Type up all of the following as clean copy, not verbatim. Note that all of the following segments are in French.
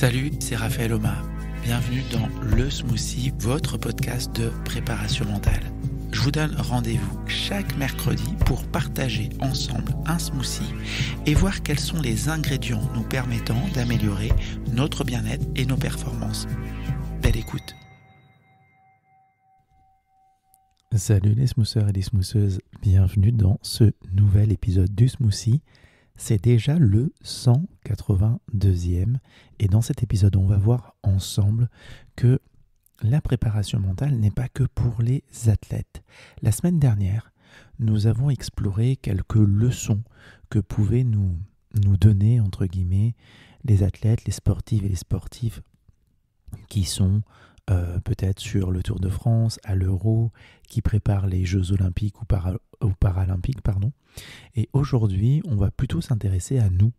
Salut, c'est Raphaël Oma. Bienvenue dans Le Smoothie, votre podcast de préparation mentale. Je vous donne rendez-vous chaque mercredi pour partager ensemble un smoothie et voir quels sont les ingrédients nous permettant d'améliorer notre bien-être et nos performances. Belle écoute. Salut les smoothers et les smootheuses, bienvenue dans ce nouvel épisode du smoothie. C'est déjà le 182e et dans cet épisode on va voir ensemble que la préparation mentale n'est pas que pour les athlètes. La semaine dernière, nous avons exploré quelques leçons que pouvaient nous donner, entre guillemets, les athlètes, les sportives et les sportifs qui sont peut-être sur le Tour de France, à l'Euro, qui préparent les Jeux Olympiques ou Paralympiques, pardon. Et aujourd'hui, on va plutôt s'intéresser à nous.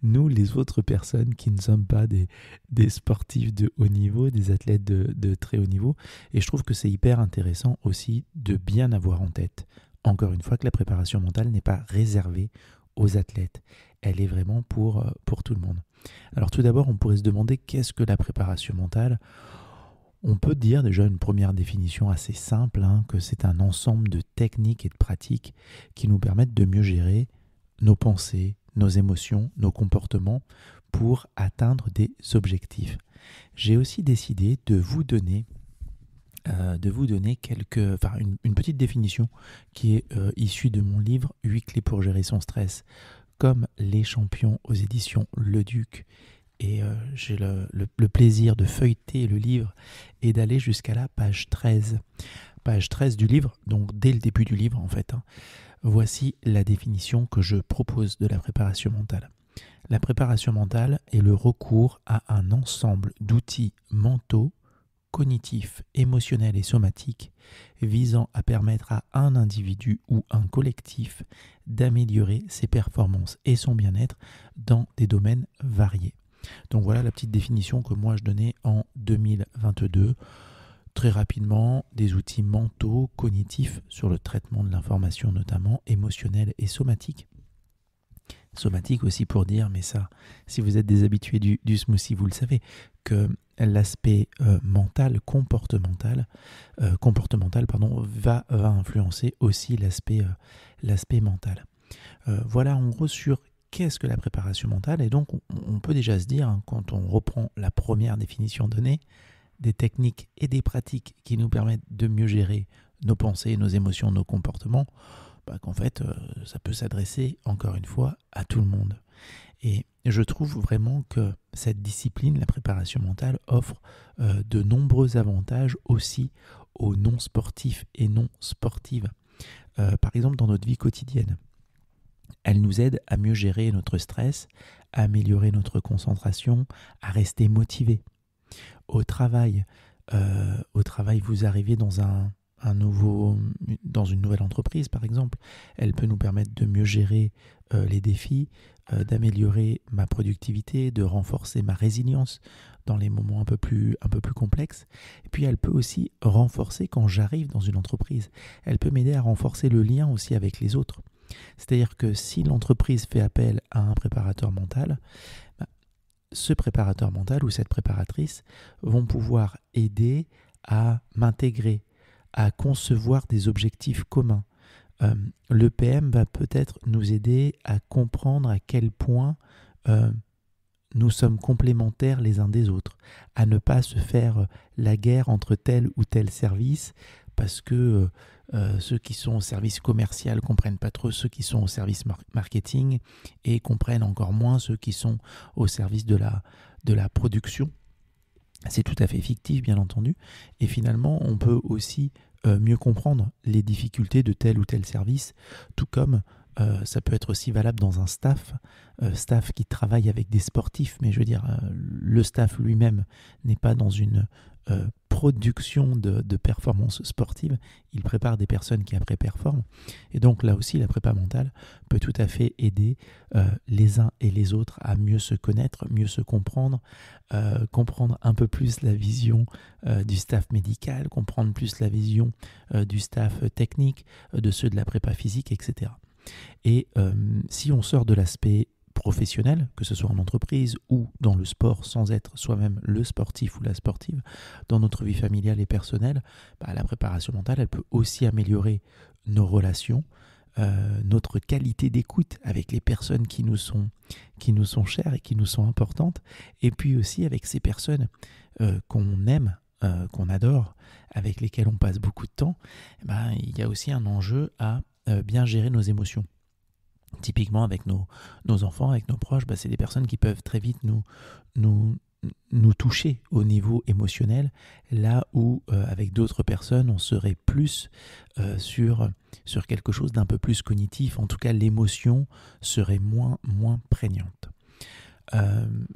Nous, les autres personnes qui ne sommes pas des sportifs de haut niveau, des athlètes de très haut niveau. Et je trouve que c'est hyper intéressant aussi de bien avoir en tête, encore une fois, que la préparation mentale n'est pas réservée aux athlètes. Elle est vraiment pour tout le monde. Alors tout d'abord, on pourrait se demander qu'est-ce que la préparation mentale ? On peut dire déjà une première définition assez simple, que c'est un ensemble de techniques et de pratiques qui nous permettent de mieux gérer nos pensées, nos émotions, nos comportements pour atteindre des objectifs. J'ai aussi décidé de vous donner une petite définition qui est issue de mon livre « 8 clés pour gérer son stress », comme les champions aux éditions Le Duc. Et j'ai le plaisir de feuilleter le livre et d'aller jusqu'à la page 13. Page 13 du livre, donc dès le début du livre en fait. Voici la définition que je propose de la préparation mentale. La préparation mentale est le recours à un ensemble d'outils mentaux, cognitifs, émotionnels et somatiques visant à permettre à un individu ou un collectif d'améliorer ses performances et son bien-être dans des domaines variés. Donc voilà la petite définition que moi je donnais en 2022. Très rapidement, des outils mentaux, cognitifs sur le traitement de l'information notamment, émotionnel et somatique. Somatique aussi pour dire, mais ça, si vous êtes des habitués du smoothie, vous le savez, que l'aspect mental, comportemental, va influencer aussi l'aspect mental. Voilà en gros sur qu'est-ce que la préparation mentale. Et donc on peut déjà se dire, quand on reprend la première définition donnée, des techniques et des pratiques qui nous permettent de mieux gérer nos pensées, nos émotions, nos comportements, qu'en fait, ça peut s'adresser, encore une fois, à tout le monde. Et je trouve vraiment que cette discipline, la préparation mentale, offre de nombreux avantages aussi aux non-sportifs et non-sportives. Par exemple, dans notre vie quotidienne, elle nous aide à mieux gérer notre stress, à améliorer notre concentration, à rester motivé. Au travail, vous arrivez dans une nouvelle entreprise par exemple, elle peut nous permettre de mieux gérer les défis, d'améliorer ma productivité, de renforcer ma résilience dans les moments un peu plus complexes. Et puis elle peut aussi renforcer quand j'arrive dans une entreprise. Elle peut m'aider à renforcer le lien aussi avec les autres. C'est-à-dire que si l'entreprise fait appel à un préparateur mental, ce préparateur mental ou cette préparatrice vont pouvoir aider à m'intégrer, à concevoir des objectifs communs. Le PM va peut-être nous aider à comprendre à quel point nous sommes complémentaires les uns des autres, à ne pas se faire la guerre entre tel ou tel service, parce que ceux qui sont au service commercial ne comprennent pas trop ceux qui sont au service marketing et comprennent encore moins ceux qui sont au service de la production. C'est tout à fait fictif, bien entendu. Et finalement, on peut aussi mieux comprendre les difficultés de tel ou tel service, tout comme ça peut être aussi valable dans un staff qui travaille avec des sportifs, mais je veux dire, le staff lui-même n'est pas dans une production de performances sportives, il prépare des personnes qui après performent. Et donc là aussi, la prépa mentale peut tout à fait aider les uns et les autres à mieux se connaître, mieux se comprendre, comprendre un peu plus la vision du staff médical, comprendre plus la vision du staff technique, de ceux de la prépa physique, etc. Et si on sort de l'aspect professionnel, que ce soit en entreprise ou dans le sport, sans être soi-même le sportif ou la sportive, dans notre vie familiale et personnelle, la préparation mentale, elle peut aussi améliorer nos relations, notre qualité d'écoute avec les personnes qui nous sont chères et qui nous sont importantes, et puis aussi avec ces personnes qu'on aime, qu'on adore, avec lesquelles on passe beaucoup de temps. Il y a aussi un enjeu à bien gérer nos émotions. Typiquement avec nos enfants, avec nos proches, c'est des personnes qui peuvent très vite nous toucher au niveau émotionnel, là où avec d'autres personnes on serait plus sur quelque chose d'un peu plus cognitif. En tout cas, l'émotion serait moins prégnante.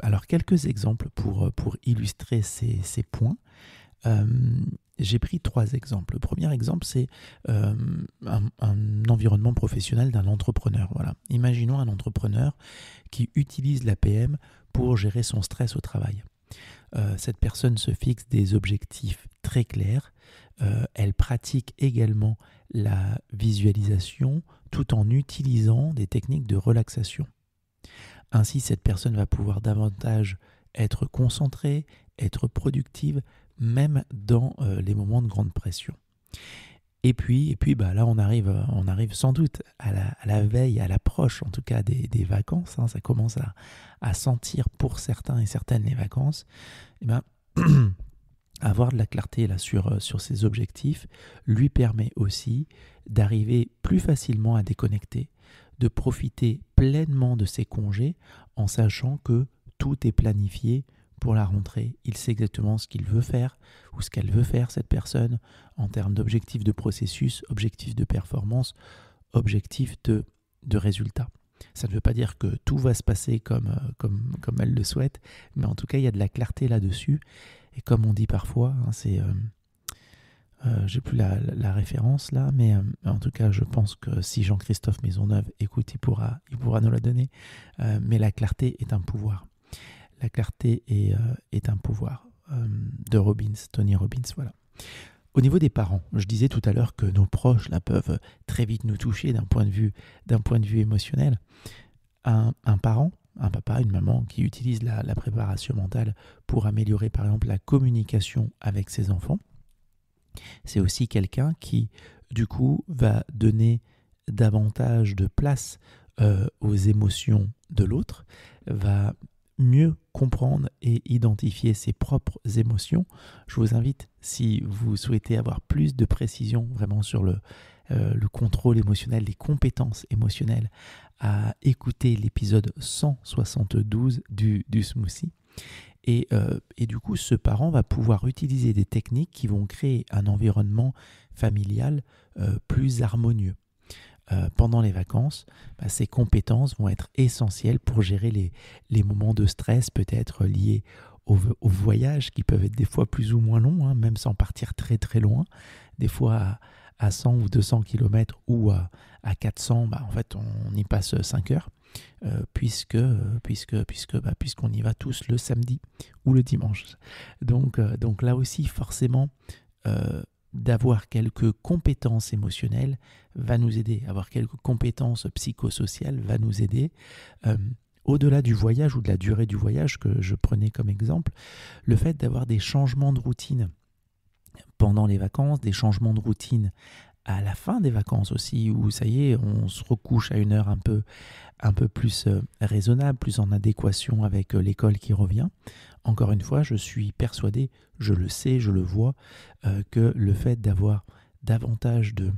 Alors quelques exemples pour illustrer ces points. J'ai pris 3 exemples. Le premier exemple, c'est un environnement professionnel d'un entrepreneur. Voilà. Imaginons un entrepreneur qui utilise l'APM pour gérer son stress au travail. Cette personne se fixe des objectifs très clairs. Elle pratique également la visualisation tout en utilisant des techniques de relaxation. Ainsi, cette personne va pouvoir davantage être concentrée, être productive, même dans les moments de grande pression. Et puis là, on arrive sans doute à la veille, à l'approche en tout cas des vacances. Ça commence à sentir pour certains et certaines les vacances. Avoir de la clarté là sur ses objectifs lui permet aussi d'arriver plus facilement à déconnecter, de profiter pleinement de ses congés en sachant que tout est planifié pour la rentrée. Il sait exactement ce qu'il veut faire ou ce qu'elle veut faire, cette personne, en termes d'objectifs de processus, objectifs de performance, objectifs de résultats. Ça ne veut pas dire que tout va se passer comme elle le souhaite, mais en tout cas, il y a de la clarté là-dessus. Et comme on dit parfois, j'ai plus la référence là, mais en tout cas, je pense que si Jean-Christophe Maisonneuve écoute, il pourra nous la donner. Mais la clarté est un pouvoir. La clarté est un pouvoir de Tony Robbins, voilà. Au niveau des parents, je disais tout à l'heure que nos proches là, peuvent très vite nous toucher d'un point de vue émotionnel. Un parent, un papa, une maman qui utilise la préparation mentale pour améliorer par exemple la communication avec ses enfants, c'est aussi quelqu'un qui du coup va donner davantage de place aux émotions de l'autre, va mieux comprendre et identifier ses propres émotions. Je vous invite, si vous souhaitez avoir plus de précision vraiment sur le contrôle émotionnel, les compétences émotionnelles, à écouter l'épisode 172 du smoothie. Et du coup, ce parent va pouvoir utiliser des techniques qui vont créer un environnement familial plus harmonieux. Pendant les vacances, ces compétences vont être essentielles pour gérer les moments de stress peut-être liés au voyage qui peuvent être des fois plus ou moins longs, même sans partir très très loin, des fois à 100 ou 200 km ou à 400, en fait on y passe 5 heures puisqu'on y va tous le samedi ou le dimanche. Donc là aussi forcément d'avoir quelques compétences émotionnelles va nous aider, avoir quelques compétences psychosociales va nous aider. Au-delà du voyage ou de la durée du voyage que je prenais comme exemple, le fait d'avoir des changements de routine pendant les vacances, des changements de routine à la fin des vacances aussi, où ça y est, on se recouche à une heure un peu plus raisonnable, plus en adéquation avec l'école qui revient. Encore une fois, je suis persuadé, je le sais, je le vois, que le fait d'avoir davantage de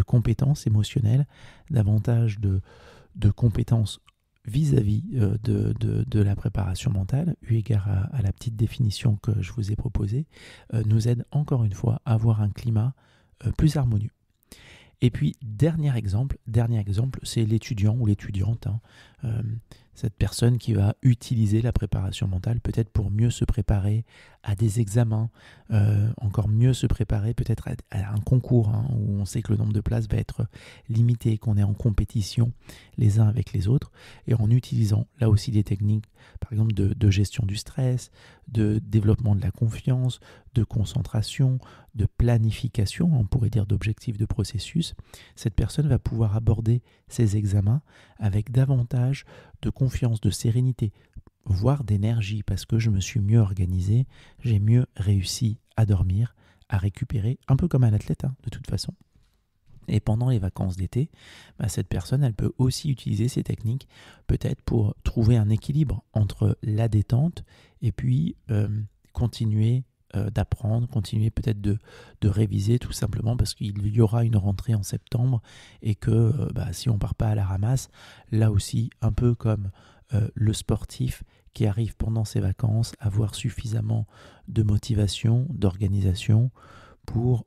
compétences émotionnelles, davantage de compétences vis-à-vis de la préparation mentale, eu égard à la petite définition que je vous ai proposée, nous aide encore une fois à avoir un climat plus harmonieux. Et puis, dernier exemple, c'est l'étudiant ou l'étudiante, cette personne qui va utiliser la préparation mentale peut-être pour mieux se préparer à des examens, encore mieux se préparer peut-être à un concours où on sait que le nombre de places va être limité, qu'on est en compétition les uns avec les autres, et en utilisant là aussi des techniques, par exemple de gestion du stress, de développement de la confiance, de concentration, de planification, on pourrait dire d'objectifs de processus, cette personne va pouvoir aborder ses examens avec davantage de confiance, de sérénité, voire d'énergie, parce que je me suis mieux organisé, j'ai mieux réussi à dormir, à récupérer, un peu comme un athlète de toute façon. Et pendant les vacances d'été, cette personne, elle peut aussi utiliser ces techniques peut-être pour trouver un équilibre entre la détente et puis continuer d'apprendre, continuer peut-être de réviser tout simplement parce qu'il y aura une rentrée en septembre et que si on ne part pas à la ramasse, là aussi, un peu comme le sportif qui arrive pendant ses vacances, avoir suffisamment de motivation, d'organisation pour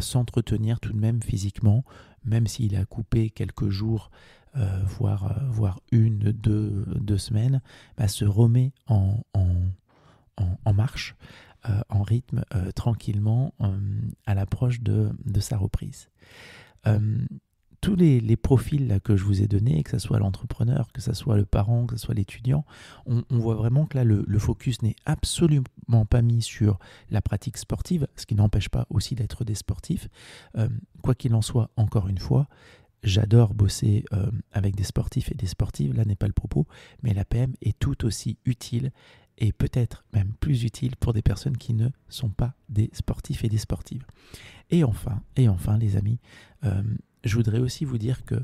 s'entretenir tout de même physiquement, même s'il a coupé quelques jours, voire une, deux semaines, se remet en marche, en rythme, tranquillement, à l'approche de sa reprise. Tous les profils là, que je vous ai donnés, que ce soit l'entrepreneur, que ce soit le parent, que ce soit l'étudiant, on voit vraiment que là, le focus n'est absolument pas mis sur la pratique sportive, ce qui n'empêche pas aussi d'être des sportifs. Quoi qu'il en soit, encore une fois, j'adore bosser avec des sportifs et des sportives, là n'est pas le propos, mais l'APM est tout aussi utile et peut-être même plus utile pour des personnes qui ne sont pas des sportifs et des sportives. Et enfin les amis, je voudrais aussi vous dire que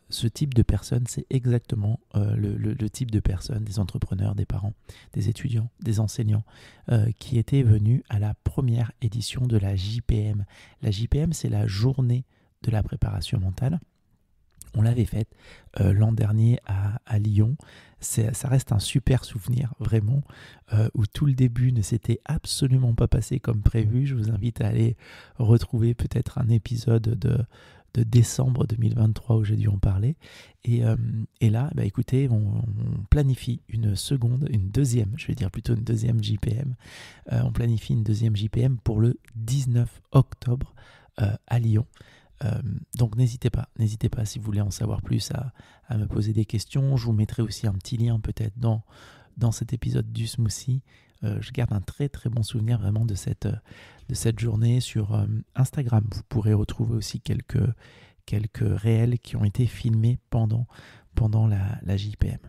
ce type de personnes, c'est exactement le type de personnes, des entrepreneurs, des parents, des étudiants, des enseignants qui étaient venus à la première édition de la JPM. La JPM, c'est la journée de la préparation mentale. On l'avait faite l'an dernier à Lyon. Ça reste un super souvenir, vraiment, où tout le début ne s'était absolument pas passé comme prévu. Je vous invite à aller retrouver peut-être un épisode de décembre 2023 où j'ai dû en parler. Et là, écoutez, on planifie une deuxième JPM. On planifie une deuxième JPM pour le 19 octobre à Lyon. Donc n'hésitez pas si vous voulez en savoir plus à me poser des questions. Je vous mettrai aussi un petit lien peut-être dans cet épisode du smoothie. Je garde un très très bon souvenir vraiment de cette journée sur Instagram. Vous pourrez retrouver aussi quelques réels qui ont été filmés pendant la JPM.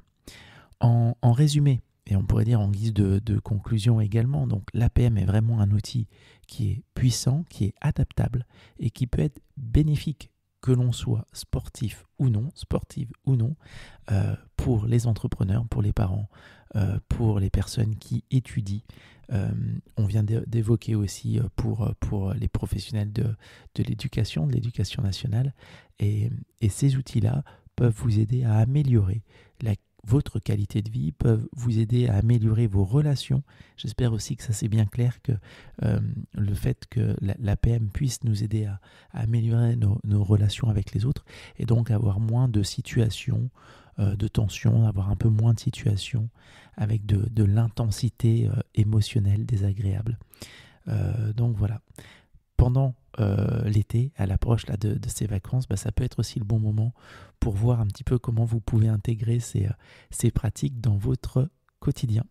En résumé, et on pourrait dire en guise de conclusion également, donc l'APM est vraiment un outil qui est puissant, qui est adaptable et qui peut être bénéfique que l'on soit sportive ou non, pour les entrepreneurs, pour les parents, pour les personnes qui étudient. On vient d'évoquer aussi pour les professionnels de l'éducation nationale. Et ces outils-là peuvent vous aider à améliorer votre qualité de vie, peuvent vous aider à améliorer vos relations. J'espère aussi que ça c'est bien clair, que le fait que l'APM puisse nous aider à améliorer nos relations avec les autres et donc avoir moins de situations de tension, avoir un peu moins de situations avec de l'intensité émotionnelle désagréable. Donc voilà. Pendant l'été, à l'approche de ces vacances, ça peut être aussi le bon moment pour voir un petit peu comment vous pouvez intégrer ces pratiques dans votre quotidien.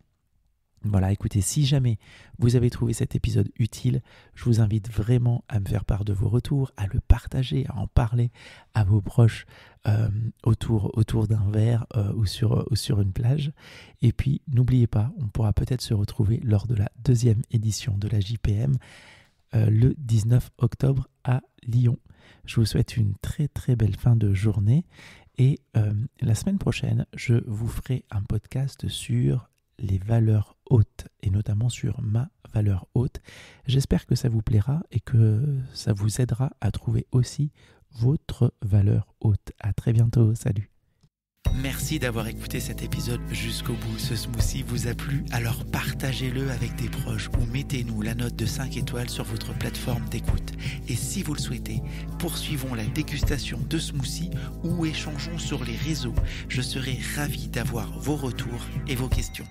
Voilà, écoutez, si jamais vous avez trouvé cet épisode utile, je vous invite vraiment à me faire part de vos retours, à le partager, à en parler à vos proches autour d'un verre ou sur une plage. Et puis, n'oubliez pas, on pourra peut-être se retrouver lors de la deuxième édition de la JPM le 19 octobre à Lyon. Je vous souhaite une très très belle fin de journée et la semaine prochaine, je vous ferai un podcast sur les valeurs hautes et notamment sur ma valeur haute. J'espère que ça vous plaira et que ça vous aidera à trouver aussi votre valeur haute. À très bientôt, salut. Merci d'avoir écouté cet épisode jusqu'au bout. Ce smoothie vous a plu? Alors partagez-le avec des proches ou mettez-nous la note de 5 étoiles sur votre plateforme d'écoute. Et si vous le souhaitez, poursuivons la dégustation de smoothie ou échangeons sur les réseaux. Je serai ravi d'avoir vos retours et vos questions.